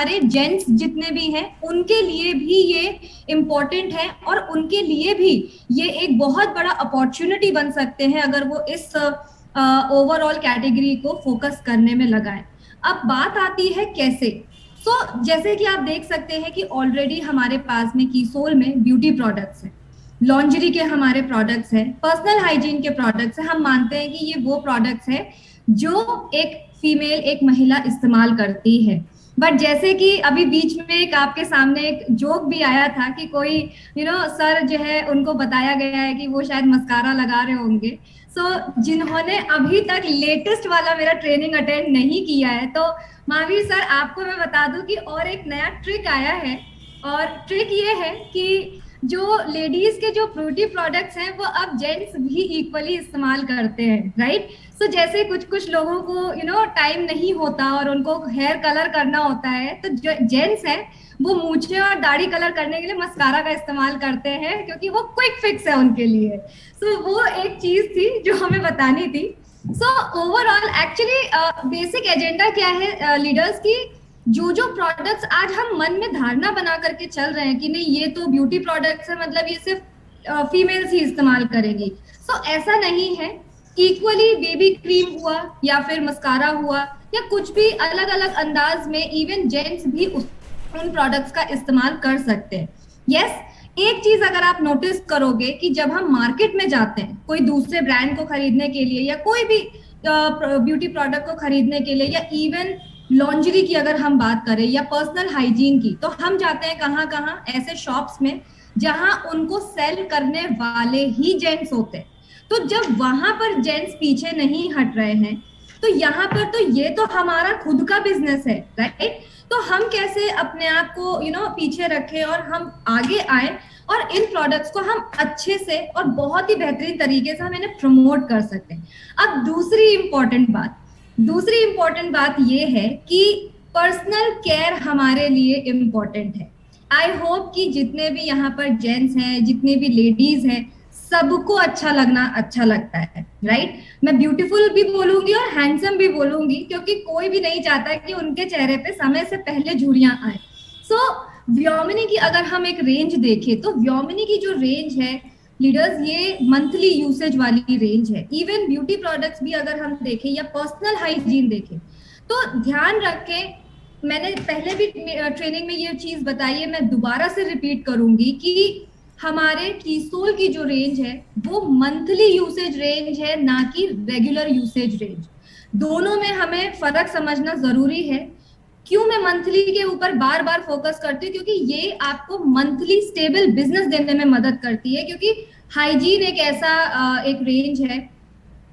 हमारे जेंट्स जितने भी हैं उनके लिए भी ये इम्पोर्टेंट है, और उनके लिए भी ये एक बहुत बड़ा अपॉर्चुनिटी बन सकते हैं अगर वो इस ओवरऑल कैटेगरी को फोकस करने में लगाएं। अब बात आती है कैसे। जैसे कि आप देख सकते हैं कि ऑलरेडी हमारे पास में कीसोल में ब्यूटी प्रोडक्ट्स हैं, लॉन्जरी के हमारे प्रोडक्ट्स हैं, पर्सनल हाइजीन के प्रोडक्ट्स हैं। हम मानते हैं कि ये वो प्रोडक्ट्स हैं जो एक फीमेल, एक महिला इस्तेमाल करती है। बट जैसे कि अभी बीच में एक आपके सामने एक जोक भी आया था कि कोई सर जो है उनको बताया गया है कि वो शायद मस्कारा लगा रहे होंगे। जिन्होंने अभी तक लेटेस्ट वाला मेरा ट्रेनिंग अटेंड नहीं किया है, तो महावीर सर आपको मैं बता दूं कि और एक नया ट्रिक आया है। और ट्रिक ये है कि जो लेडीज के जो ब्यूटी प्रोडक्ट्स हैं वो अब जेंट्स भी इक्वली इस्तेमाल करते हैं, राइट। जैसे कुछ कुछ लोगों को टाइम नहीं होता और उनको हेयर कलर करना होता है, तो जो जेंट्स है वो मूछे और दाढ़ी कलर करने के लिए मस्कारा का इस्तेमाल करते हैं, क्योंकि वो क्विक फिक्स है उनके लिए। वो एक चीज थी जो हमें बतानी थी। ओवरऑल एक्चुअली बेसिक एजेंडा क्या है लीडर्स की, जो जो प्रोडक्ट्स आज हम मन में धारणा बना करके चल रहे हैं कि नहीं ये तो ब्यूटी प्रोडक्ट्स है, मतलब ये सिर्फ फीमेल्स ही इस्तेमाल करेंगी। ऐसा नहीं है। इक्वली बेबी क्रीम हुआ या फिर मस्कारा हुआ या कुछ भी अलग अलग अंदाज में इवन जेंट्स भी उन प्रोडक्ट्स का इस्तेमाल कर सकते हैं। यस, एक चीज अगर आप नोटिस करोगे कि जब हम मार्केट में जाते हैं कोई दूसरे ब्रांड को खरीदने के लिए या कोई भी ब्यूटी प्रोडक्ट को खरीदने के लिए, या इवन लॉन्जरी की अगर हम बात करें या पर्सनल हाइजीन की, तो हम जाते हैं कहाँ कहाँ, ऐसे शॉप्स में जहां उनको सेल करने वाले ही जेंट्स होते हैं। तो जब वहां पर जेंट्स पीछे नहीं हट रहे हैं, तो यहाँ पर तो ये तो हमारा खुद का बिजनेस है, राइट। तो हम कैसे अपने आप को पीछे रखें और हम आगे आए और इन प्रोडक्ट्स को हम अच्छे से और बहुत ही बेहतरीन तरीके से हम इन्हें प्रमोट कर सकते हैं। अब दूसरी इंपॉर्टेंट बात ये है कि पर्सनल केयर हमारे लिए इम्पोर्टेंट है। आई होप कि जितने भी यहाँ पर जेंट्स हैं, जितने भी लेडीज हैं, सबको अच्छा लगना अच्छा लगता है, राइट। मैं ब्यूटीफुल भी बोलूंगी और हैंडसम भी बोलूंगी, क्योंकि कोई भी नहीं चाहता कि उनके चेहरे पे समय से पहले झुर्रियां आए। व्योमिनी की अगर हम एक रेंज देखें, तो व्योमिनी की जो रेंज है लीडर्स, ये मंथली यूसेज वाली रेंज है। इवन ब्यूटी प्रोडक्ट्स भी अगर हम देखें या पर्सनल हाइजीन देखें, तो ध्यान रखें, मैंने पहले भी ट्रेनिंग में ये चीज बताई है, मैं दोबारा से रिपीट करूंगी कि हमारे कीसोल की जो रेंज है वो मंथली यूसेज रेंज है, ना कि रेगुलर यूसेज रेंज। दोनों में हमें फर्क समझना जरूरी है। क्यों मैं मंथली के ऊपर बार बार फोकस करती हूँ, क्योंकि ये आपको मंथली स्टेबल बिजनेस देने में मदद करती है। क्योंकि हाइजीन एक ऐसा एक रेंज है,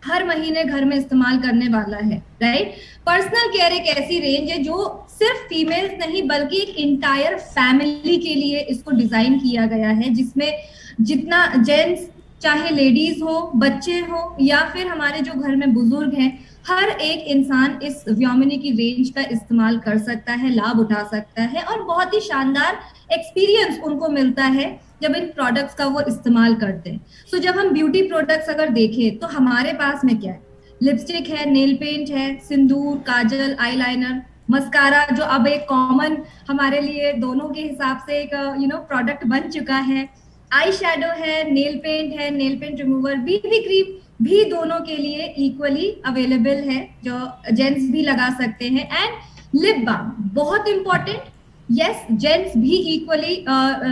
हर महीने घर में इस्तेमाल करने वाला है, राइट। पर्सनल केयर एक ऐसी रेंज है जो सिर्फ फीमेल्स नहीं बल्कि एक इंटायर फैमिली के लिए इसको डिजाइन किया गया है, जिसमें जितना जेंट्स, चाहे लेडीज हो, बच्चे हो या फिर हमारे जो घर में बुजुर्ग हैं, हर एक इंसान इस व्योमिनी की रेंज का इस्तेमाल कर सकता है, लाभ उठा सकता है, और बहुत ही शानदार एक्सपीरियंस उनको मिलता है जब इन प्रोडक्ट्स का वो इस्तेमाल करते हैं। जब हम ब्यूटी प्रोडक्ट्स अगर देखें तो हमारे पास में क्या है, लिपस्टिक है, नेल पेंट है, सिंदूर, काजल, आईलाइनर, मस्कारा, जो अब एक कॉमन हमारे लिए दोनों के हिसाब से एक प्रोडक्ट बन चुका है, आई शेडो है, नेल पेंट है, nail paint remover, BB cream भी दोनों के लिए इक्वली अवेलेबल है, जो जेंट्स भी लगा सकते हैं। एंड लिप बाम बहुत इंपॉर्टेंट, यस, जेंट्स भी इक्वली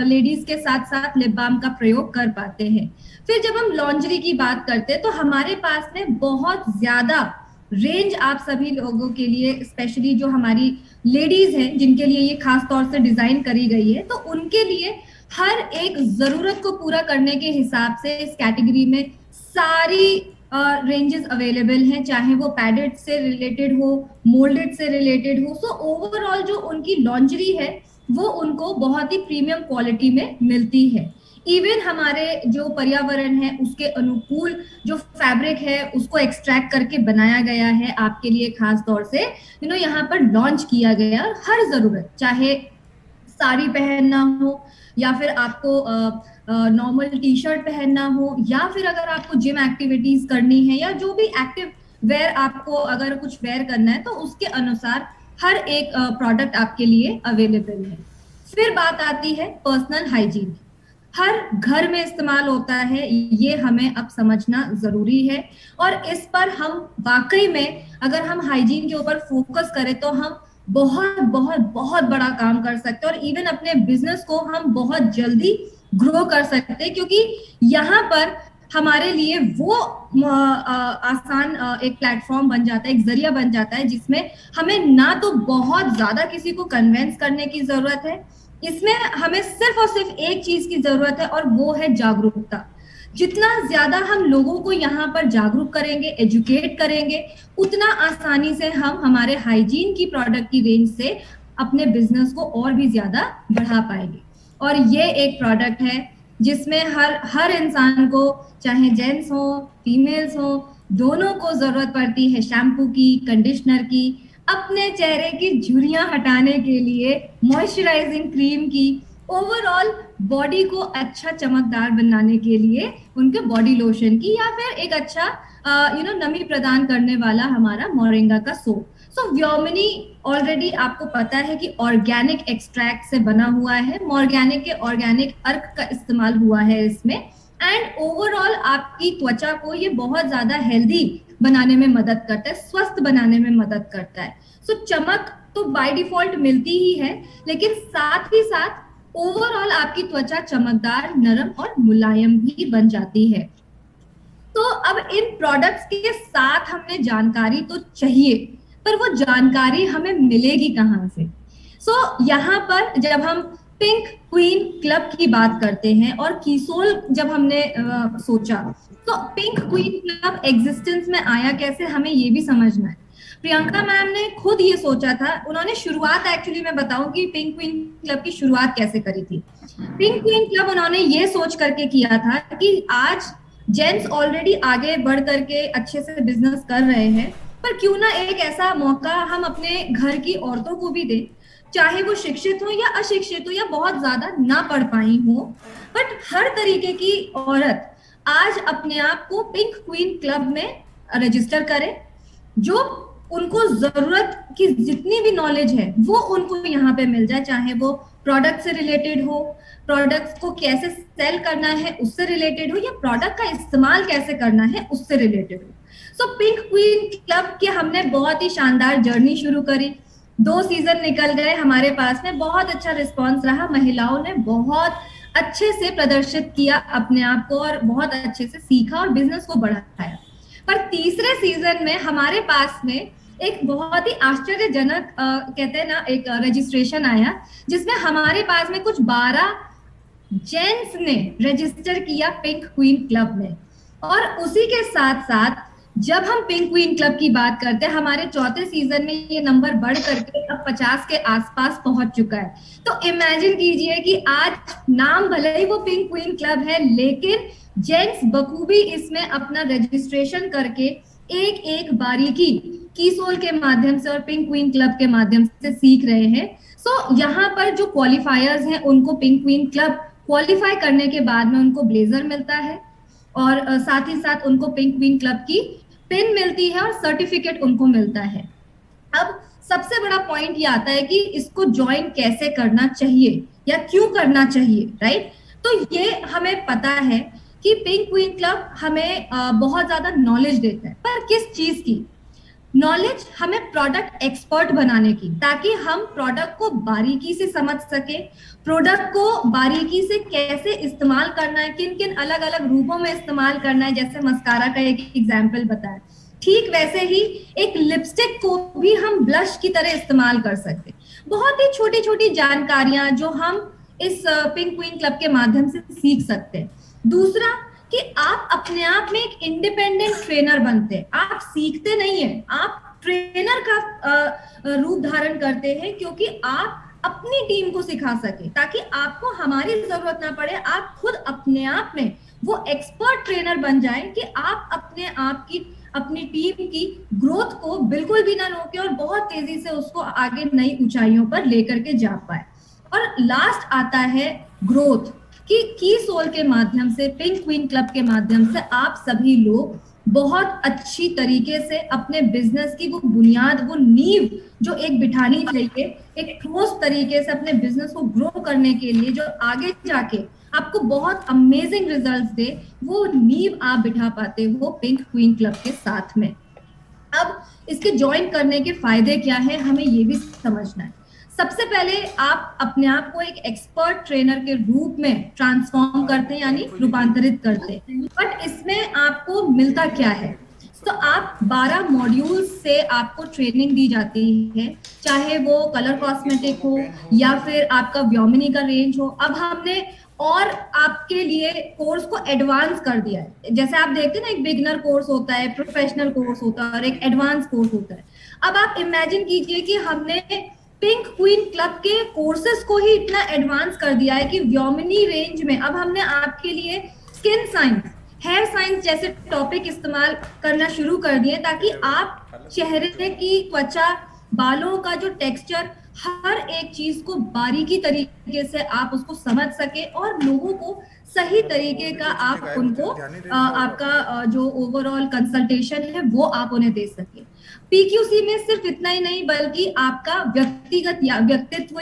लेडीज के साथ साथ लिप बाम का प्रयोग कर पाते हैं। फिर जब हम लॉन्जरी की बात करते हैं तो हमारे पास में बहुत ज्यादा रेंज आप सभी लोगों के लिए, स्पेशली जो हमारी लेडीज हैं जिनके लिए ये खास तौर से डिजाइन करी गई है, तो उनके लिए हर एक जरूरत को पूरा करने के हिसाब से इस कैटेगरी में सारी रेंजेस अवेलेबल हैं, चाहे वो पैडेड से रिलेटेड हो, मोल्डेड से रिलेटेड हो। ओवरऑल जो उनकी लॉन्जरी है वो उनको बहुत ही प्रीमियम क्वालिटी में मिलती है। इवन हमारे जो पर्यावरण है उसके अनुकूल जो फैब्रिक है उसको एक्सट्रैक्ट करके बनाया गया है आपके लिए, खास तौर से यहाँ पर लॉन्च किया गया। हर जरूरत, चाहे साड़ी पहनना हो या फिर आपको नॉर्मल टी शर्ट पहनना हो, या फिर अगर आपको जिम एक्टिविटीज करनी है या जो भी एक्टिव वेयर आपको अगर कुछ वेयर करना है, तो उसके अनुसार हर एक प्रोडक्ट आपके लिए अवेलेबल है। फिर बात आती है पर्सनल हाइजीन, हर घर में इस्तेमाल होता है, ये हमें अब समझना जरूरी है। और इस पर हम वाकई में अगर हम हाइजीन के ऊपर फोकस करें तो हम बहुत बहुत बहुत बड़ा काम कर सकते हैं, और इवन अपने बिजनेस को हम बहुत जल्दी ग्रो कर सकते हैं, क्योंकि यहाँ पर हमारे लिए वो आसान एक प्लेटफॉर्म बन जाता है, एक जरिया बन जाता है, जिसमें हमें ना तो बहुत ज्यादा किसी को कन्वेंस करने की जरूरत है, इसमें हमें सिर्फ और सिर्फ एक चीज की जरूरत है, और वो है जागरूकता। जितना ज्यादा हम लोगों को यहाँ पर जागरूक करेंगे, एजुकेट करेंगे, उतना आसानी से हम हमारे हाइजीन की प्रोडक्ट की रेंज से अपने बिजनेस को और भी ज्यादा बढ़ा पाएंगे। और ये एक प्रोडक्ट है जिसमें हर हर इंसान को, चाहे जेंट्स हो फीमेल्स हो, दोनों को जरूरत पड़ती है शैम्पू की, कंडीशनर की, अपने चेहरे की झुर्रियां हटाने के लिए मॉइस्चराइजिंग क्रीम की, ओवरऑल बॉडी को अच्छा चमकदार बनाने के लिए उनके बॉडी लोशन की, या फिर एक अच्छा नमी प्रदान करने वाला हमारा मोरिंगा का सोप। सो व्योमिनी ऑलरेडी आपको पता है कि ऑर्गेनिक एक्सट्रैक्ट से बना हुआ है, ऑर्गेनिक के ऑर्गेनिक अर्क का इस्तेमाल हुआ है इसमें, एंड ओवरऑल आपकी त्वचा को ये बहुत ज्यादा हेल्दी बनाने में मदद करता है, स्वस्थ बनाने में मदद करता है। सो चमक तो बाय डिफॉल्ट मिलती ही है, लेकिन साथ ही साथ ओवरऑल आपकी त्वचा चमकदार, नरम और मुलायम भी बन जाती है। तो अब इन प्रोडक्ट्स के साथ हमें जानकारी तो चाहिए, पर वो जानकारी हमें मिलेगी कहाँ से? यहाँ पर जब हम पिंक क्वीन क्लब की बात करते हैं और कीसोल जब हमने सोचा, तो पिंक क्वीन क्लब एग्जिस्टेंस में आया कैसे, हमें ये भी समझना है। प्रियंका मैम ने खुद ये सोचा था, उन्होंने शुरुआत, एक्चुअली मैं बताऊं कि पिंक क्वीन क्लब की शुरुआत कैसे करी थी। पिंक क्वीन क्लब उन्होंने ये सोच करके किया था कि आज जेंट्स ऑलरेडी आगे बढ़ करके अच्छे से बिजनेस कर रहे हैं, पर क्यों ना एक ऐसा मौका हम अपने घर की औरतों को भी दें, चाहे वो शिक्षित हो या अशिक्षित हो या बहुत ज्यादा ना पढ़ पाई हो, बट हर तरीके की औरत आज अपने आप को पिंक क्वीन क्लब में रजिस्टर करे। जो उनको जरूरत की जितनी भी नॉलेज है वो उनको यहाँ पे मिल जाए, चाहे वो प्रोडक्ट से रिलेटेड हो, प्रोडक्ट्स को कैसे सेल करना है उससे रिलेटेड हो, या प्रोडक्ट का इस्तेमाल कैसे करना है उससे रिलेटेड हो। सो पिंक क्वीन क्लब के हमने बहुत ही शानदार जर्नी शुरू करी, 2 सीजन निकल गए हमारे पास में, बहुत अच्छा रिस्पॉन्स रहा, महिलाओं ने बहुत अच्छे से प्रदर्शित किया अपने आप को और बहुत अच्छे से सीखा और बिजनेस को बढ़ाया। पर तीसरे सीजन में हमारे पास में एक बहुत ही आश्चर्यजनक कहते हैं ना एक रजिस्ट्रेशन आया, जिसमें हमारे पास में कुछ 12 जेंट्स ने रजिस्टर किया पिंक क्वीन क्लब में। और उसी के साथ साथ जब हम पिंक क्वीन क्लब की बात करते हैं, हमारे चौथे सीजन में ये नंबर बढ़ करके अब 50 के आसपास पहुंच चुका है। तो इमेजिन कीजिए कि आज नाम भले ही वो पिंक क्वीन क्लब है, लेकिन जेंट्स बखूबी इसमें अपना रजिस्ट्रेशन करके एक एक बारीकी कीसोल के माध्यम से और पिंक क्वीन क्लब के माध्यम से सीख रहे हैं। सो यहाँ पर जो क्वालिफायर्स हैं उनको पिंक क्वीन क्लब क्वालिफाई करने के बाद में उनको ब्लेजर मिलता है, और साथ ही साथ उनको पिंक क्वीन क्लब की पिन मिलती है और सर्टिफिकेट उनको मिलता है। अब सबसे बड़ा पॉइंट ये आता है कि इसको ज्वाइन कैसे करना चाहिए या क्यों करना चाहिए, राइट? तो ये हमें पता है कि पिंक क्वीन क्लब हमें बहुत ज्यादा नॉलेज देता है, पर किस चीज की नॉलेज? हमें प्रोडक्ट एक्सपर्ट बनाने की, ताकि हम प्रोडक्ट को बारीकी से समझ सके, प्रोडक्ट को बारीकी से कैसे इस्तेमाल करना है, किन किन अलग अलग रूपों में इस्तेमाल करना है, जैसे मस्कारा का एक एग्जाम्पल बताया, ठीक वैसे ही एक लिपस्टिक को भी हम ब्लश की तरह इस्तेमाल कर सकते। बहुत ही छोटी छोटी जानकारियां जो हम इस पिंक क्वीन क्लब के माध्यम से सीख सकते हैं। दूसरा कि आप अपने आप में एक इंडिपेंडेंट ट्रेनर बनते हैं, आप सीखते नहीं है, आप ट्रेनर का रूप धारण करते हैं, क्योंकि आप अपनी टीम को सिखा सके, ताकि आपको हमारी जरूरत ना पड़े, आप खुद अपने आप में वो एक्सपर्ट ट्रेनर बन जाए कि आप अपने आप की, अपनी टीम की ग्रोथ को बिल्कुल भी ना रोके और बहुत तेजी से उसको आगे नई ऊंचाइयों पर लेकर के जा पाए। और लास्ट आता है ग्रोथ, कि कीसोल के माध्यम से, पिंक क्वीन क्लब के माध्यम से आप सभी लोग बहुत अच्छी तरीके से अपने बिजनेस की वो बुनियाद, वो नींव जो एक बिठानी चाहिए, एक ठोस तरीके से अपने बिजनेस को ग्रो करने के लिए, जो आगे जाके आपको बहुत अमेजिंग रिजल्ट्स दे, वो नींव आप बिठा पाते हो पिंक क्वीन क्लब के साथ में। अब इसके ज्वाइन करने के फायदे क्या है, हमें ये भी समझना है। सबसे पहले आप अपने आप को एक एक्सपर्ट ट्रेनर के रूप में ट्रांसफॉर्म करते हैं, यानी रूपांतरित करते हैं। बट इसमें आपको मिलता क्या है? तो आप 12 मॉड्यूल से आपको ट्रेनिंग दी जाती है, चाहे वो कलर कॉस्मेटिक हो या फिर आपका व्योमिनी का रेंज हो। अब हमने और आपके लिए कोर्स को एडवांस कर दिया है। जैसे आप देखते हैं ना, एक बिगिनर कोर्स होता है, प्रोफेशनल कोर्स होता है और एक एडवांस कोर्स होता है। अब आप इमेजिन कीजिए कि हमने पिंक क्वीन क्लब के कोर्सेज को ही इतना एडवांस कर दिया है कि व्योमिनी रेंज में अब हमने आपके लिए स्किन साइंस, हेयर साइंस जैसे टॉपिक इस्तेमाल करना शुरू कर दिए, ताकि आप चेहरे की त्वचा, बालों का जो टेक्सचर, हर एक चीज को बारीकी तरीके से आप उसको समझ सके और लोगों को सही तरीके का आप उनको आपका जो ओवरऑल कंसल्टेशन है वो आप उन्हें दे सके। पीक्यूसी में सिर्फ इतना ही नहीं, बल्कि आपका व्यक्तिगत या व्यक्तित्व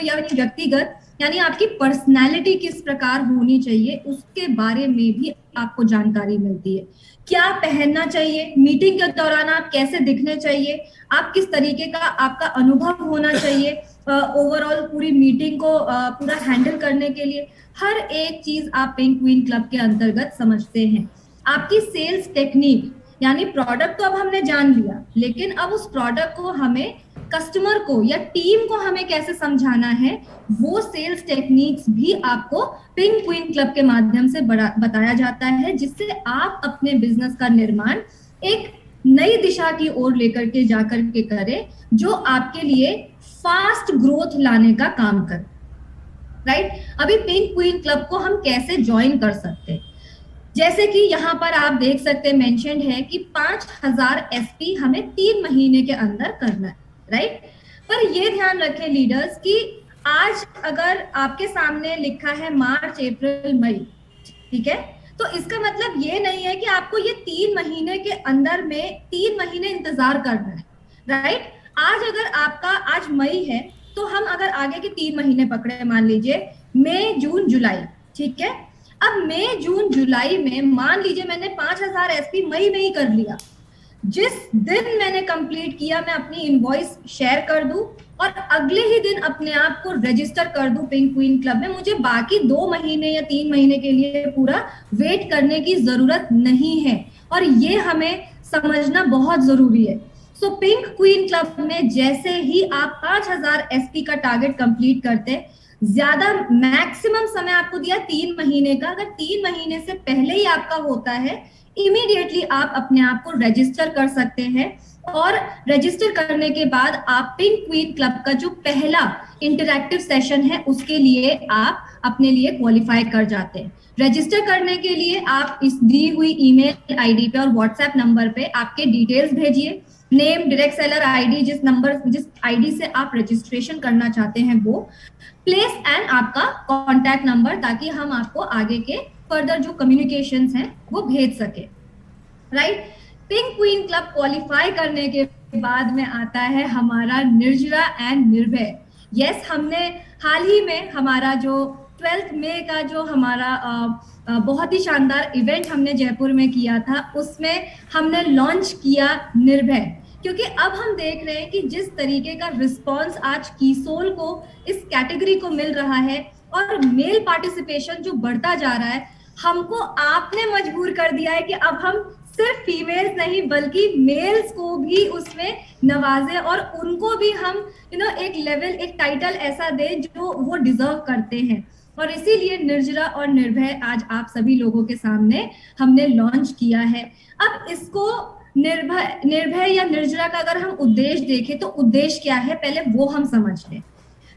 यानी आपकी पर्सनैलिटी किस प्रकार होनी चाहिए उसके बारे में भी आपको जानकारी मिलती है। क्या पहनना चाहिए, मीटिंग के दौरान आप कैसे दिखने चाहिए, आप किस तरीके का आपका अनुभव होना चाहिए ओवरऑल पूरी मीटिंग को पूरा हैंडल करने के लिए, हर एक चीज आप पिंक क्वीन क्लब के अंतर्गत समझते हैं। आपकी सेल्स टेक्निक, यानी प्रोडक्ट तो अब हमने जान लिया, लेकिन अब उस प्रोडक्ट को हमें कस्टमर को या टीम को हमें कैसे समझाना है, वो सेल्स टेक्निक्स भी आपको पिंक क्वीन क्लब के माध्यम से बताया जाता है, जिससे आप अपने बिजनेस का निर्माण एक नई दिशा की ओर लेकर के जाकर के करें, जो आपके लिए फास्ट ग्रोथ लाने का काम करे। राइट? अभी पिंक क्वीन क्लब को हम कैसे ज्वाइन कर सकते हैं? जैसे कि यहाँ पर आप देख सकते हैं, मेंशन्ड है कि 5000 एसपी हमें 3 महीने के अंदर करना है। राइट? पर ये ध्यान रखें लीडर्स कि आज अगर आपके सामने लिखा है मार्च, अप्रैल, मई, ठीक है, तो इसका मतलब ये नहीं है कि आपको ये 3 महीने के अंदर में 3 महीने इंतजार करना है। राइट? आज अगर आपका आज मई है, तो हम अगर आगे के 3 महीने पकड़े, मान लीजिए मई, जून, जुलाई, ठीक है। अब मई, जून, जुलाई में मान लीजिए मैंने 5000 एसपी मई में ही कर लिया। जिस दिन मैंने कंप्लीट किया, मैं अपनी इनवॉइस शेयर कर दूं और अगले ही दिन अपने आप को रजिस्टर कर दूं पिंक क्वीन क्लब में, मुझे बाकी 2 महीने या 3 महीने के लिए पूरा वेट करने की जरूरत नहीं है। और ये हमें समझना बहुत जरूरी है। सो पिंक क्वीन क्लब में जैसे ही आप 5000 एसपी का टारगेट कंप्लीट करते, ज्यादा मैक्सिमम समय आपको दिया 3 महीने का, अगर 3 महीने से पहले ही आपका होता है, इमीडिएटली आप अपने आप को रजिस्टर कर सकते हैं। और रजिस्टर करने के बाद आप पिंक क्वीन क्लब का जो पहला इंटरैक्टिव सेशन है उसके लिए आप अपने लिए क्वालिफाई कर जाते हैं। रजिस्टर करने के लिए आप इस दी हुई ईमेल आईडी पे और व्हाट्सएप नंबर पे आपके डिटेल्स भेजिए, नेम, डायरेक्ट सेलर आईडी, जिस आईडी से आप रजिस्ट्रेशन करना चाहते हैं वो, प्लेस एंड आपका कॉन्टैक्ट नंबर, ताकि हम आपको आगे के फर्दर जो कम्युनिकेशंस हैं वो भेज सके। Right? Pink queen club qualify करने के बाद में आता है हमारा निर्जरा एंड निर्भय। यस, हमने हाल ही में हमारा जो 12 मई का जो हमारा बहुत ही शानदार इवेंट हमने जयपुर में किया था, उसमें हमने लॉन्च किया निर्भय, क्योंकि अब हम देख रहे हैं कि जिस तरीके का रिस्पॉन्स आज कीसोल को, इस कैटेगरी को मिल रहा है और मेल पार्टिसिपेशन जो बढ़ता जा रहा है, हमको आपने मजबूर कर दिया है कि अब हम सिर्फ फीमेल्स नहीं बल्कि मेल्स को भी उसमें नवाजे और उनको भी हम एक लेवल, एक टाइटल ऐसा दें जो वो डिजर्व करते हैं। और इसीलिए निर्जरा और निर्भय आज आप सभी लोगों के सामने हमने लॉन्च किया है। अब इसको निर्भय या निर्जरा का अगर हम उद्देश्य देखें तो उद्देश्य क्या है, पहले वो हम समझ लें।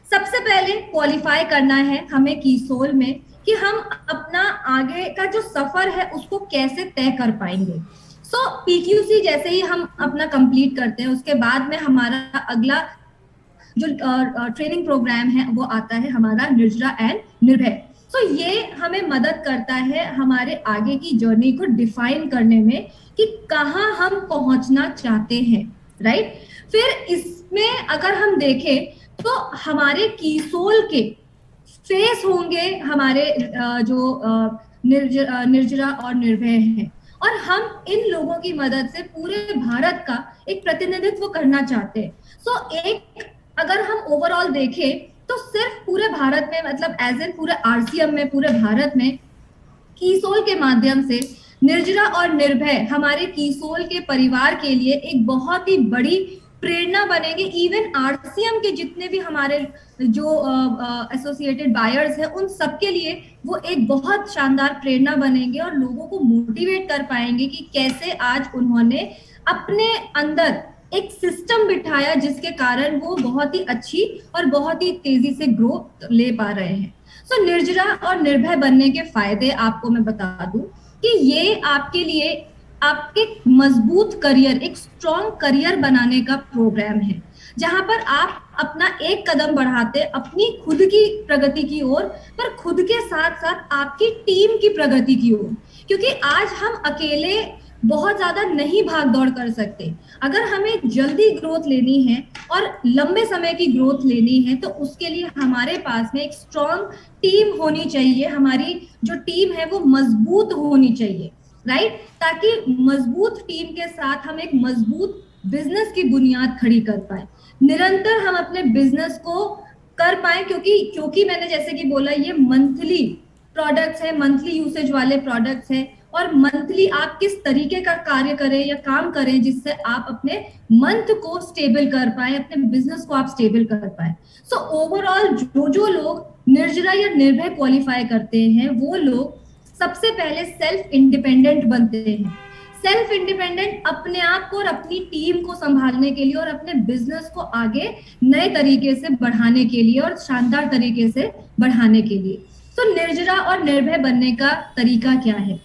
सबसे पहले क्वालिफाई करना है हमें कीसोल में कि हम अपना आगे का जो सफर है उसको कैसे तय कर पाएंगे। सो पीक्यूसी जैसे ही हम अपना कंप्लीट करते हैं, उसके बाद में हमारा अगला जो ट्रेनिंग प्रोग्राम है वो आता है हमारा निर्जरा एंड निर्भय। सो ये हमें मदद करता है हमारे आगे की जर्नी को डिफाइन करने में कि कहाँ हम पहुंचना चाहते हैं, राइट। फिर इसमें अगर हम देखें तो हमारे कीसोल के फेस होंगे हमारे जो निर्जरा और निर्भय हैं, और हम इन लोगों की मदद से पूरे भारत का एक प्रतिनिधित्व करना चाहते हैं। सो एक अगर हम ओवरऑल देखें तो सिर्फ पूरे भारत में, मतलब एज एन पूरे आरसीएम में, पूरे भारत में कीसोल के माध्यम से निर्जरा और निर्भय हमारे कीसोल के परिवार के लिए एक बहुत ही बड़ी प्रेरणा बनेंगे। इवन आरसीएम के जितने भी हमारे जो एसोसिएटेड बायर्स हैं उन सबके लिए वो एक बहुत शानदार प्रेरणा बनेंगे और लोगों को मोटिवेट कर पाएंगे कि कैसे आज उन्होंने अपने अंदर एक सिस्टम बिठाया जिसके कारण वो बहुत ही अच्छी और बहुत ही तेजी से ग्रोथ ले पा रहे हैं। सो निर्जरा और निर्भय बनने के फायदे आपको मैं बता दूं कि ये आपके लिए आपके मजबूत करियर, एक स्ट्रॉन्ग करियर बनाने का प्रोग्राम है, जहां पर आप अपना एक कदम बढ़ाते अपनी खुद की प्रगति की ओर, पर खुद के साथ साथ आपकी टीम की प्रगति की ओर। क्योंकि आज हम अकेले बहुत ज्यादा नहीं भाग दौड़ कर सकते। अगर हमें जल्दी ग्रोथ लेनी है और लंबे समय की ग्रोथ लेनी है तो उसके लिए हमारे पास में एक स्ट्रॉन्ग टीम होनी चाहिए। हमारी जो टीम है वो मजबूत होनी चाहिए, राइट, ताकि मजबूत टीम के साथ हम एक मजबूत बिजनेस की बुनियाद खड़ी कर पाए, निरंतर हम अपने बिजनेस को कर पाए। क्योंकि मैंने जैसे कि बोला ये मंथली प्रोडक्ट्स है, मंथली यूसेज वाले प्रोडक्ट्स है, और मंथली आप किस तरीके का कार्य करें या काम करें जिससे आप अपने मंथ को स्टेबल कर पाए, अपने बिजनेस को आप स्टेबल कर पाए। सो ओवरऑल जो लोग निर्जरा या निर्भय क्वालिफाई करते हैं वो लोग सबसे पहले सेल्फ इंडिपेंडेंट बनते हैं। सेल्फ इंडिपेंडेंट अपने आप को और अपनी टीम को संभालने के लिए और अपने बिजनेस को आगे नए तरीके से बढ़ाने के लिए और शानदार तरीके से बढ़ाने के लिए। तो निर्जरा और निर्भय बनने का तरीका क्या है?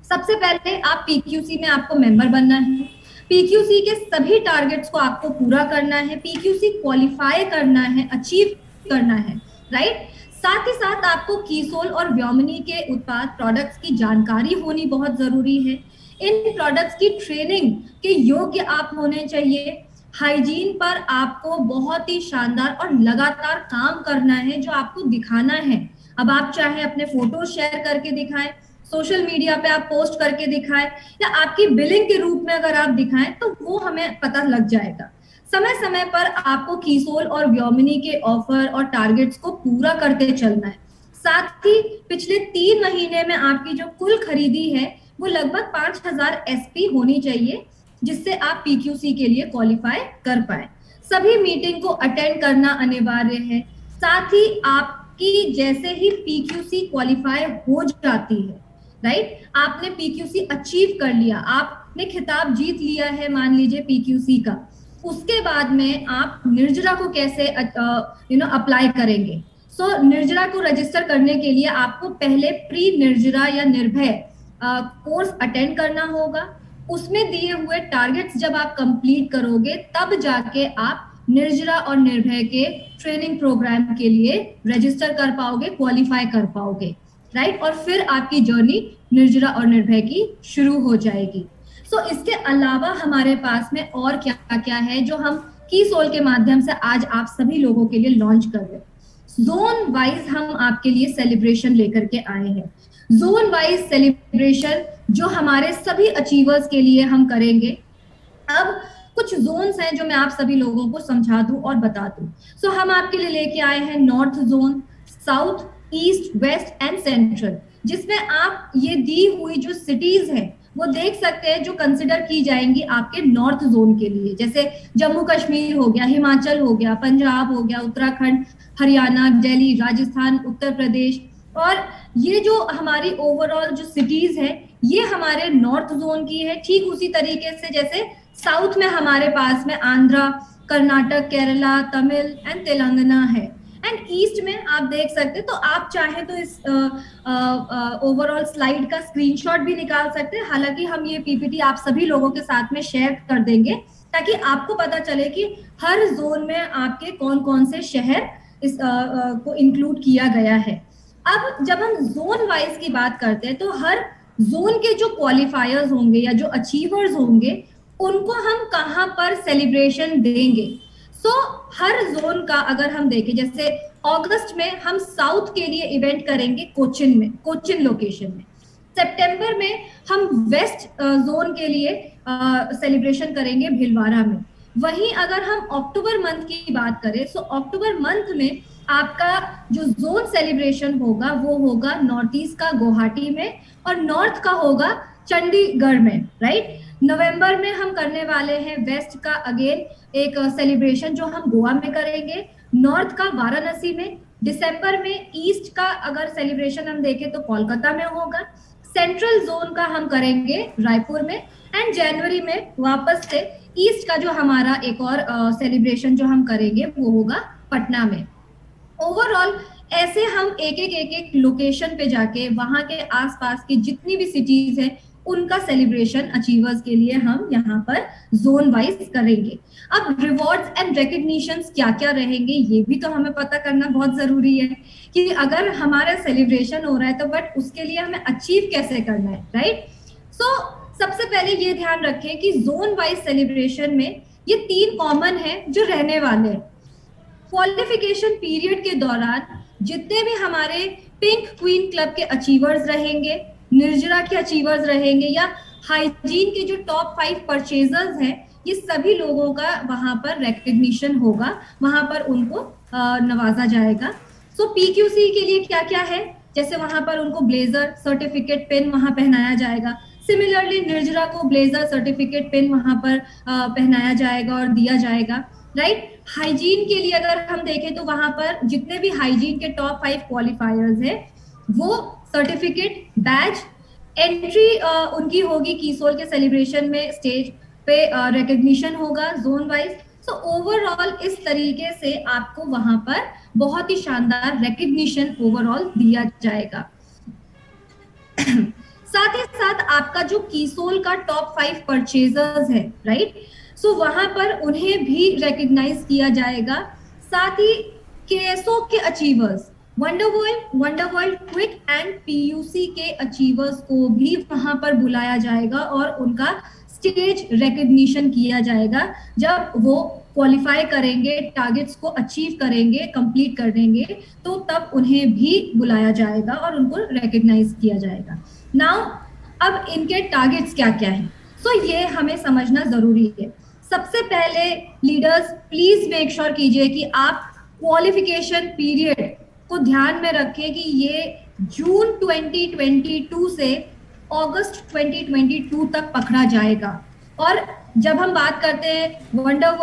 सबसे पहले आप पीक्यूसी में आपको मेंबर बनना है। पीक्यूसी के सभी टारगेट्स को आपको पूरा करना है, पीक्यूसी क्वालिफाई करना है, अचीव करना है, राइट। साथ ही साथ आपको कीसोल और व्योमिनी के उत्पाद प्रोडक्ट्स की जानकारी होनी बहुत जरूरी है। इन प्रोडक्ट्स की ट्रेनिंग के योग्य आप होने चाहिए। हाइजीन पर आपको बहुत ही शानदार और लगातार काम करना है, जो आपको दिखाना है। अब आप चाहे अपने फोटो शेयर करके दिखाएं, सोशल मीडिया पे आप पोस्ट करके दिखाएं, या आपकी बिलिंग के रूप में अगर आप दिखाएं तो वो हमें पता लग जाएगा। समय समय पर आपको कीसोल और व्योमिनी के ऑफर और टारगेट्स को पूरा करते चलना है। साथ ही पिछले 3 महीने में आपकी जो कुल खरीदी है वो लगभग 5000 एसपी होनी चाहिए, जिससे आप पीक्यूसी के लिए क्वालिफाई कर पाए। सभी मीटिंग को अटेंड करना अनिवार्य है। साथ ही आपकी जैसे ही पीक्यूसी क्वालिफाई हो जाती है, राइट, आपने पीक्यूसी अचीव कर लिया, आपने खिताब जीत लिया है मान लीजिए पीक्यूसी का, उसके बाद में आप निर्जरा को कैसे अप्लाई करेंगे। सो निर्जरा को रजिस्टर करने के लिए आपको पहले प्री निर्जरा या निर्भय कोर्स अटेंड करना होगा। उसमें दिए हुए टारगेट्स जब आप कंप्लीट करोगे तब जाके आप निर्जरा और निर्भय के ट्रेनिंग प्रोग्राम के लिए रजिस्टर कर पाओगे, क्वालिफाई कर पाओगे, राइट। और फिर आपकी जर्नी निर्जरा और निर्भय की शुरू हो जाएगी। सो इसके अलावा हमारे पास में और क्या क्या है जो हम कीसोल के माध्यम से आज आप सभी लोगों के लिए लॉन्च कर रहे हैं। जोन वाइज हम आपके लिए सेलिब्रेशन लेकर के आए हैं। जोन वाइज सेलिब्रेशन जो हमारे सभी अचीवर्स के लिए हम करेंगे। अब कुछ जोन्स हैं जो मैं आप सभी लोगों को समझा दूं और बता दूं। सो हम आपके लिए लेके आए हैं north zone, south, east, west and central, जिसमें आप ये दी हुई जो सिटीज हैं वो देख सकते हैं जो कंसिडर की जाएंगी आपके नॉर्थ जोन के लिए, जैसे जम्मू कश्मीर हो गया, हिमाचल हो गया, पंजाब हो गया, उत्तराखंड, हरियाणा, दिल्ली, राजस्थान, उत्तर प्रदेश। और ये जो हमारी ओवरऑल जो सिटीज है ये हमारे नॉर्थ जोन की है। ठीक उसी तरीके से जैसे साउथ में हमारे पास में आंध्रा, कर्नाटक, केरला, तमिल एंड तेलंगाना है। एंड ईस्ट में आप देख सकते हैं, तो आप चाहे तो इस ओवरऑल स्लाइड का स्क्रीनशॉट भी निकाल सकते हैं। हालांकि हम ये पीपीटी आप सभी लोगों के साथ में शेयर कर देंगे ताकि आपको पता चले कि हर जोन में आपके कौन कौन से शहर इस को इंक्लूड किया गया है। अब जब हम जोन वाइज की बात करते हैं तो हर जोन के जो क्वालिफायर्स होंगे या जो अचीवर्स होंगे उनको हम कहाँ पर सेलिब्रेशन देंगे। सो हर जोन का अगर हम देखें, जैसे अगस्त में हम साउथ के लिए इवेंट करेंगे कोचिन में, कोचिन लोकेशन में। सितंबर में हम वेस्ट जोन के लिए सेलिब्रेशन करेंगे भिलवाड़ा में। वहीं अगर हम अक्टूबर मंथ की बात करें तो अक्टूबर मंथ में आपका जो जोन सेलिब्रेशन होगा वो होगा नॉर्थ ईस्ट का गुवाहाटी में और नॉर्थ का होगा चंडीगढ़ में, राइट। नवंबर में हम करने वाले हैं वेस्ट का अगेन एक सेलिब्रेशन जो हम गोवा में करेंगे, नॉर्थ का वाराणसी में। दिसंबर में ईस्ट का अगर सेलिब्रेशन हम देखें तो कोलकाता में होगा। सेंट्रल जोन का हम करेंगे रायपुर में। एंड जनवरी में वापस से ईस्ट का जो हमारा एक और सेलिब्रेशन जो हम करेंगे वो होगा पटना में। ओवरऑल ऐसे हम एक एक लोकेशन पे जाके वहां के आसपास की जितनी भी सिटीज है उनका सेलिब्रेशन अचीवर्स के लिए हम यहाँ पर जोन वाइज करेंगे। अब रिवॉर्ड्स एंड रिकग्निशंस क्या क्या रहेंगे ये भी तो हमें पता करना बहुत जरूरी है कि अगर हमारा सेलिब्रेशन हो रहा है तो बट उसके लिए हमें अचीव कैसे करना है, राइट। सो सबसे पहले ये ध्यान रखें कि जोन वाइज सेलिब्रेशन में ये 3 कॉमन है जो रहने वाले हैं। क्वालिफिकेशन पीरियड के दौरान जितने भी हमारे पिंक क्वीन क्लब के अचीवर्स रहेंगे, निर्जरा के अचीवर्स रहेंगे या हाइजीन के जो टॉप 5 परचेजर्स हैं, ये सभी लोगों का वहां पर रिकग्निशन होगा, वहां पर उनको नवाजा जाएगा। सो पीक्यूसी के लिए क्या क्या है, जैसे वहां पर उनको ब्लेजर सर्टिफिकेट पेन वहां पहनाया जाएगा। सिमिलरली निर्जरा को ब्लेजर सर्टिफिकेट पेन वहां पर पहनाया जाएगा और दिया जाएगा, राइट। हाइजीन के लिए अगर हम देखें तो वहां पर जितने भी हाइजीन के टॉप 5 क्वालिफायर्स है वो सर्टिफिकेट बैज एंट्री उनकी होगी कीसोल के सेलिब्रेशन में, स्टेज पे रिकग्निशन होगा जोन वाइज। सो ओवरऑल इस तरीके से आपको वहां पर बहुत ही शानदार रिकग्निशन ओवरऑल दिया जाएगा। साथ ही साथ आपका जो कीसोल का टॉप 5 परचेजर्स है, राइट, सो वहां पर उन्हें भी रिकग्नाइज किया जाएगा। साथ ही केएसओ के achievers, wonder world quick and PUC के अचीवर्स को भी वहां पर बुलाया जाएगा और उनका स्टेज रिकग्निशन किया जाएगा। जब वो क्वालिफाई करेंगे, टारगेट्स को अचीव करेंगे, कंप्लीट कर देंगे, तो तब उन्हें भी बुलाया जाएगा और उनको रिकग्नाइज किया जाएगा। नाउ अब इनके टारगेट्स क्या क्या हैं, सो ये हमें समझना जरूरी है। सबसे पहले लीडर्स प्लीज मेक श्योर कीजिए कि आप क्वालिफिकेशन पीरियड को ध्यान में रखें कि ये जून 2022 से अगस्त 2022 तक पकड़ा जाएगा। और जब हम बात करते हैं वंडर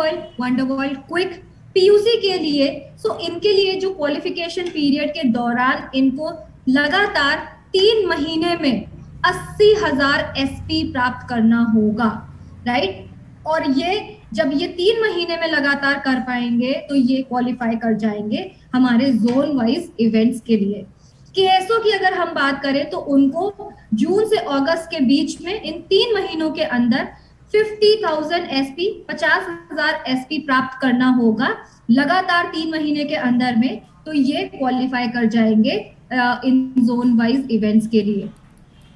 वर्ल्ड क्विक पीयूसी के लिए, सो इनके लिए जो क्वालिफिकेशन पीरियड के दौरान इनको लगातार 3 महीने में 80,000 एसपी प्राप्त करना होगा, राइट। और ये जब ये 3 महीने में लगातार कर पाएंगे तो ये क्वालिफाई कर जाएंगे हमारे जोन वाइज इवेंट्स के लिए। केएसओ की अगर हम बात करें तो उनको जून से अगस्त के बीच में इन 3 महीनों के अंदर 50,000 एसपी 50,000 एसपी प्राप्त करना होगा लगातार 3 महीने के अंदर में, तो ये क्वालिफाई कर जाएंगे इन जोन वाइज इवेंट्स के लिए।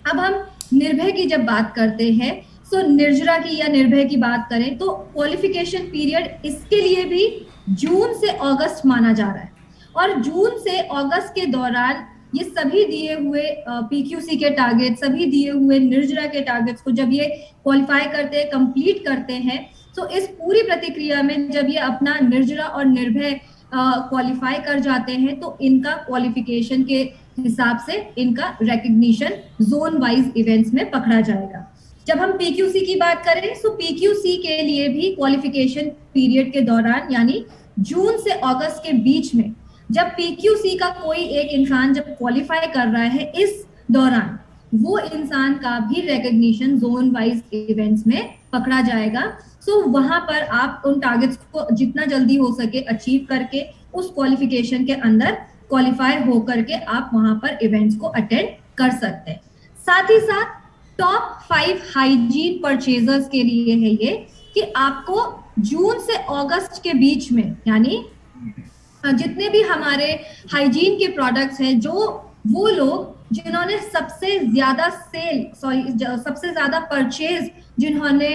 अब हम निर्भय की जब बात करते हैं, सो निर्जरा की या निर्भय की बात करें तो क्वालिफिकेशन पीरियड इसके लिए भी जून से अगस्त माना जा रहा है। और जून से अगस्त के दौरान ये सभी दिए हुए पीक्यूसी के टारगेट, सभी दिए हुए निर्जरा के टारगेट्स को जब ये क्वालिफाई करते हैं, कंप्लीट करते हैं, तो इस पूरी प्रतिक्रिया में जब ये अपना निर्जरा और निर्भय क्वालिफाई कर जाते हैं तो इनका क्वालिफिकेशन के हिसाब से इनका रिकग्निशन जोन वाइज इवेंट्स में पकड़ा जाएगा। जब हम पीक्यूसी की बात करें तो पीक्यूसी के लिए भी क्वालिफिकेशन पीरियड के दौरान यानी जून से अगस्त के बीच में जब पीक्यूसी का कोई एक इंसान जब क्वालिफाई कर रहा है, इस दौरान वो इंसान का भी रिकग्निशन जोन वाइज इवेंट्स में पकड़ा जाएगा। सो वहां पर आप उन टारगेट्स को जितना जल्दी हो सके अचीव करके उस क्वालिफिकेशन के अंदर क्वालिफाई होकर के आप वहां पर इवेंट्स को अटेंड कर सकते हैं। साथ ही साथ टॉप 5 हाइजीन परचेजर्स के लिए है ये कि आपको जून से अगस्त के बीच में यानी जितने भी हमारे हाइजीन के प्रोडक्ट्स हैं जो वो लोग जिन्होंने सबसे ज्यादा परचेज जिन्होंने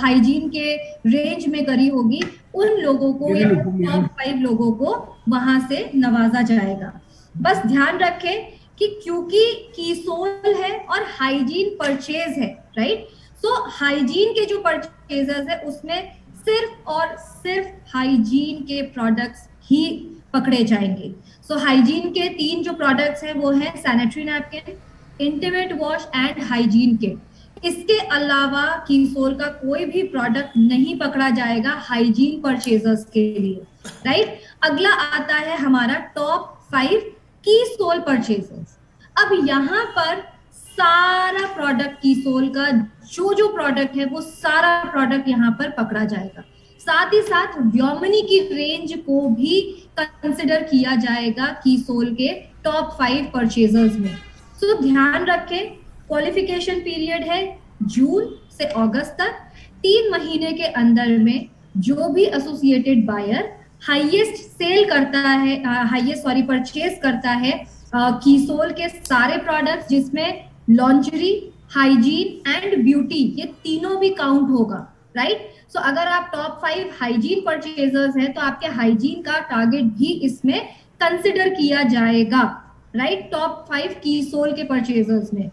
हाइजीन के रेंज में करी होगी, उन लोगों को या टॉप 5 लोगों को वहां से नवाजा जाएगा। बस ध्यान रखें कि क्योंकि कीसोल है और हाइजीन परचेज है, राइट, सो हाइजीन के जो परचेजर्स है उसमें सिर्फ और सिर्फ हाइजीन के प्रोडक्ट्स ही पकड़े जाएंगे। सो हाइजीन के 3 जो प्रोडक्ट्स हैं वो हैं sanitary napkin, intimate wash and hygiene kit. इसके अलावा कीसोल का कोई भी प्रोडक्ट नहीं पकड़ा जाएगा हाइजीन परचेजर्स के लिए, राइट। अगला आता है हमारा टॉप 5 कीसोल परचेजर्स। अब यहाँ पर सारा प्रोडक्ट कीसोल का जो प्रोडक्ट है वो सारा प्रोडक्ट यहाँ पर पकड़ा जाएगा। साथ ही साथ व्योमिनी की रेंज को भी कंसिडर किया जाएगा कीसोल के टॉप 5 परचेजर्स में। तो ध्यान रखें, क्वालिफिकेशन पीरियड है जून से अगस्त तक। 3 महीने के अंदर में जो भी एसोसिएटेड बायर हाईएस्ट सेल करता है, परचेज करता है कीसोल के सारे प्रोडक्ट्स, जिसमें लॉन्जरी, हाइजीन एंड ब्यूटी, ये तीनों भी काउंट होगा, राइट। सो अगर आप टॉप 5 हाइजीन परचेजर्स हैं तो आपके हाइजीन का टारगेट भी इसमें कंसिडर किया जाएगा, राइट, टॉप 5 कीसोल के परचेजर्स में।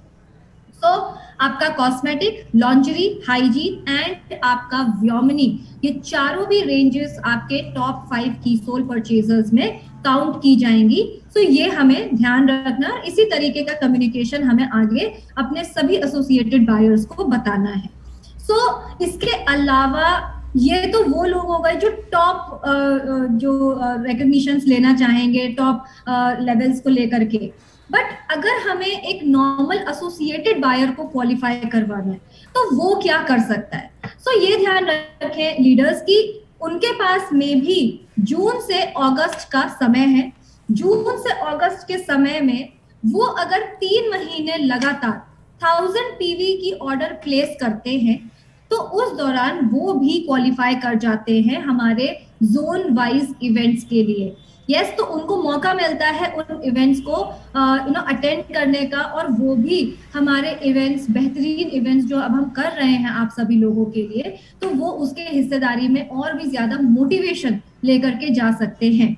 सो आपका कॉस्मेटिक, लॉन्जरी, हाइजीन एंड आपका व्योमिनी, ये चारों भी रेंजेस आपके टॉप 5 कीसोल परचेजर्स में काउंट की जाएंगी। तो ये हमें ध्यान रखना, इसी तरीके का कम्युनिकेशन हमें आगे अपने सभी एसोसिएटेड बायर्स को बताना है। सो इसके अलावा ये तो वो लोग हो गए जो टॉप रिकॉग्निशंस लेना चाहेंगे टॉप लेवल्स को लेकर के। बट अगर हमें एक नॉर्मल एसोसिएटेड बायर को क्वालिफाई करवाना है तो वो क्या कर सकता है? सो ये ध्यान रखें लीडर्स की उनके पास में भी जून से अगस्त का समय है। जून से अगस्त के समय में वो अगर 3 महीने लगातार 1000 पीवी की ऑर्डर प्लेस करते हैं तो उस दौरान वो भी क्वालिफाई कर जाते हैं हमारे जोन वाइज इवेंट्स के लिए। यस, तो उनको मौका मिलता है उन इवेंट्स को अटेंड करने का, और वो भी हमारे इवेंट्स, बेहतरीन इवेंट्स जो अब हम कर रहे हैं आप सभी लोगों के लिए, तो वो उसके हिस्सेदारी में और भी ज्यादा मोटिवेशन लेकर के जा सकते हैं।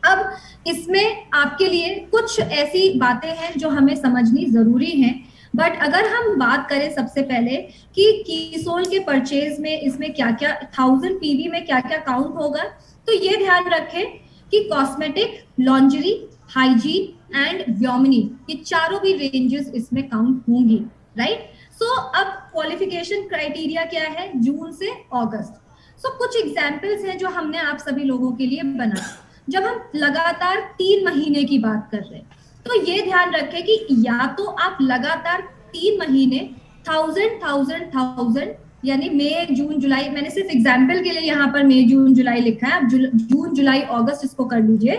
अब इसमें आपके लिए कुछ ऐसी बातें हैं जो हमें समझनी जरूरी है। बट अगर हम बात करें सबसे पहले कि कीसोल के परचेज में इसमें क्या क्या 1000 पीवी में क्या क्या काउंट होगा, तो ये ध्यान रखें कि कॉस्मेटिक, लॉन्जरी, हाइजीन एंड व्योमिनी, ये चारों भी रेंजेस इसमें काउंट होंगी, राइट। सो अब क्वालिफिकेशन क्राइटेरिया क्या है जून से अगस्त। सो कुछ एग्जांपल्स हैं जो हमने आप सभी लोगों के लिए बनाए। जब हम लगातार 3 महीने की बात कर रहे हैं तो ये ध्यान रखें कि या तो आप लगातार 3 महीने 1000 यानी मई, जून, जुलाई, मैंने सिर्फ एग्जाम्पल के लिए यहाँ पर मई, जून, जुलाई लिखा है, आप जून, जुलाई, अगस्त इसको कर लीजिए,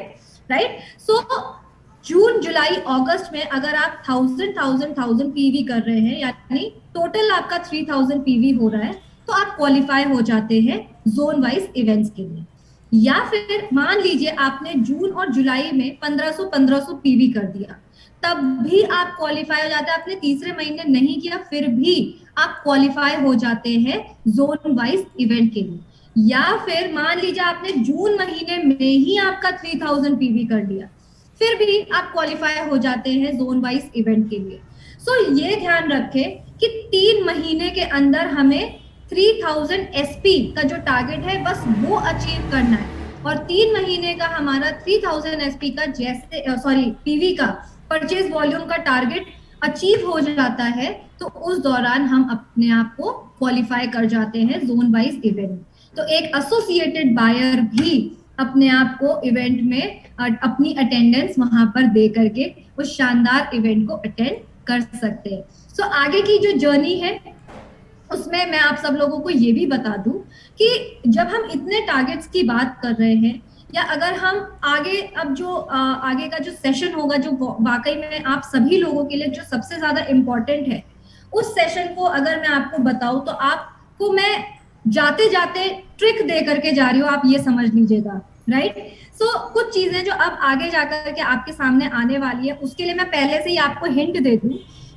राइट। सो जून, जुलाई, अगस्त में अगर आप 1000 पीवी कर रहे हैं, यानी टोटल आपका 3000 पीवी हो रहा है, तो आप क्वालिफाई हो जाते हैं जोन वाइज इवेंट्स के लिए। या फिर मान लीजिए आपने जून और जुलाई में 1500 पीवी कर दिया, तब भी आप क्वालिफाई हो जाते हैं। आपने तीसरे महीने नहीं किया फिर भी आप क्वालिफाई हो जाते हैं जोन वाइज इवेंट के लिए। या फिर मान लीजिए आपने जून महीने में ही आपका 3000 पीवी कर लिया, फिर भी आप क्वालिफाई हो जाते हैं जोन वाइज इवेंट के लिए। सो ये ध्यान रखें कि 3 महीने के अंदर हमें 3000 एसपी का जो टारगेट है बस वो अचीव करना है, और 3 महीने का हमारा 3000 एसपी का पीवी का परचेज वॉल्यूम का टारगेट अचीव हो जाता है, तो उस दौरान हम अपने आप को क्वालिफाई कर जाते हैं जोन वाइज इवेंट। तो एक एसोसिएटेड बायर भी अपने आप को इवेंट में अपनी अटेंडेंस वहां पर दे करके उस शानदार इवेंट को अटेंड कर सकते हैं। सो आगे की जो जर्नी है उसमें मैं आप सब लोगों को ये भी बता दूं कि जब हम इतने टारगेट्स की बात कर रहे हैं, या अगर हम आगे अब जो आगे का जो सेशन होगा जो वाकई में आप सभी लोगों के लिए जो सबसे ज्यादा इम्पोर्टेंट है, उस सेशन को अगर मैं आपको बताऊं तो आपको मैं जाते जाते ट्रिक दे करके जा रही हूँ, आप ये समझ लीजिएगा। राइट। सो कुछ चीजें जो अब आगे जाकर के आपके सामने आने वाली है, उसके लिए मैं पहले से ही आपको हिंट दे दूं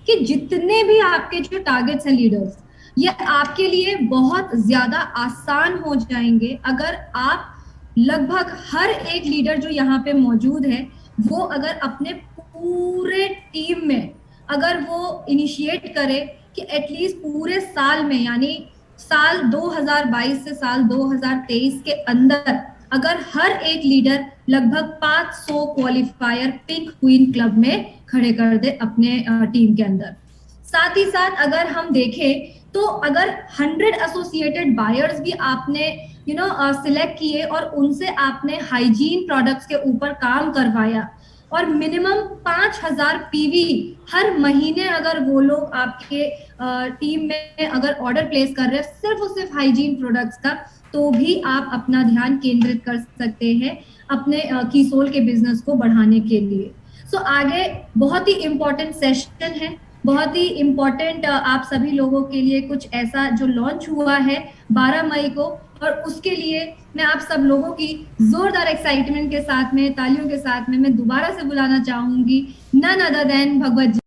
कि जितने भी आपके जो टारगेट्स हैं लीडर्स, ये आपके लिए बहुत ज्यादा आसान हो जाएंगे अगर आप लगभग हर एक लीडर जो यहाँ पे मौजूद है, वो अगर अपने पूरे टीम में अगर वो इनिशिएट करे कि एटलीस्ट पूरे साल में, यानी साल 2022 से साल 2023 के अंदर अगर हर एक लीडर लगभग 500 क्वालिफायर पिंक क्वीन क्लब में खड़े कर दे अपने टीम के अंदर। साथ ही साथ अगर हम देखें तो अगर 100 एसोसिएटेड बायर्स भी आपने सिलेक्ट किए और उनसे आपने हाइजीन प्रोडक्ट्स के ऊपर काम करवाया और मिनिमम 5,000 पीवी हर महीने अगर वो लोग आपके टीम में अगर ऑर्डर प्लेस कर रहे हैं सिर्फ और सिर्फ हाइजीन प्रोडक्ट्स का, तो भी आप अपना ध्यान केंद्रित कर सकते हैं अपने कीसोल के बिजनेस को बढ़ाने के लिए। सो आगे बहुत ही इंपॉर्टेंट सेशन है, बहुत ही इंपॉर्टेंट आप सभी लोगों के लिए कुछ ऐसा जो लॉन्च हुआ है 12 मई को, और उसके लिए मैं आप सब लोगों की जोरदार एक्साइटमेंट के साथ में, तालियों के साथ में मैं दोबारा से बुलाना चाहूंगी नन अदर देन भगवत जी।